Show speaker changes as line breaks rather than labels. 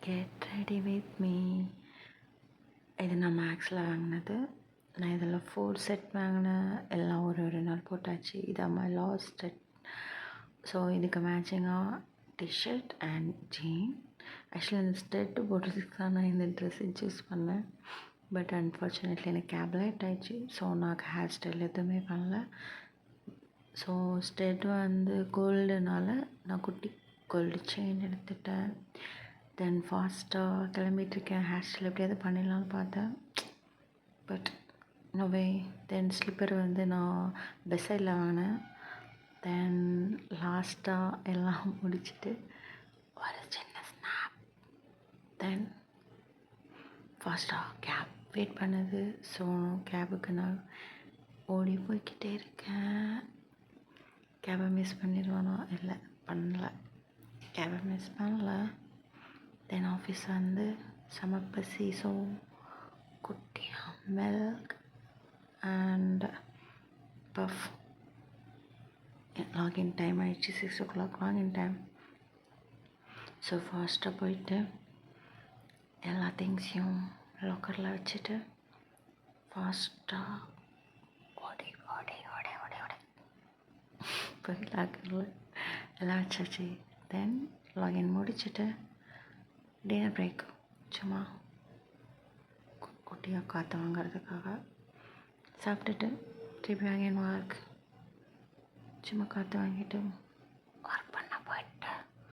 Get ready with me. இது நான் மேக்ஸில் வாங்கினது. நான் இதில் 4 செட் வாங்கினேன். எல்லாம் ஒரு நாள் போட்டாச்சு. இதான் மை லாஸ்ட் செட். ஸோ இதுக்கு மேட்சிங்காக டிஷர்ட் அண்ட் ஜீன். ஆக்சுவலி இந்த ஸ்டெட்டு போடுறதுக்கு தான் நான் இந்த ட்ரெஸ்ஸை சூஸ் பண்ணேன். பட் அன்ஃபார்ச்சுனேட்லி எனக்கு கேப் லேட் ஆயிடுச்சு. ஸோ நான் ஹேர் ஸ்டைல் எதுவுமே பண்ணல. ஸோ ஸ்டெட் கோல்டுனால நான் குட்டி கோல்டு செயின் எடுத்துட்டேன். தென் ஃபாஸ்ட்டாக கிளம்பிகிட்ருக்கேன். ஹேர் ஸ்டைல் எப்படியாவது பண்ணிடலான்னு பார்த்தேன். பட் நோவே. தென் ஸ்லிப்பர் நான் பெஸ்ட் சைடில் வாங்கினேன். தென் லாஸ்ட்டாக எல்லாம் முடிச்சுட்டு ஒரு சின்ன ஸ்னாப். தென் ஃபாஸ்ட்டாக கேப் வெயிட் பண்ணுது. ஸோ கேபுக்கு நான் ஓடி போய்கிட்டே இருக்கேன். கேபை மிஸ் பண்ணிடுவானா? இல்லை, பண்ணல. கேபை மிஸ் பண்ணல. தென் ஆஃபீஸ் செம பசி. ஸோ குட்டியாக milk and puff. Login time ஆகிடுச்சு. 6 o'clock லாகின் டைம். ஸோ ஃபாஸ்ட்டாக போயிட்டு எல்லா திங்ஸையும் லாக்கரில் வச்சுட்டு ஃபாஸ்ட்டாக ஓடி ஓடி ஓடி ஓடி ஓடி போய் லாக்கரில் எல்லாம் வச்சாச்சு. தென் லாகின் முடிச்சுட்டு டின்னர் பிரேக். சும்மா குட்டியாக காற்று வாங்கிறதுக்காக சாப்பிட்டுட்டு திருப்பி வாங்கின்னு ஒர்க். சும்மா காற்று வாங்கிட்டு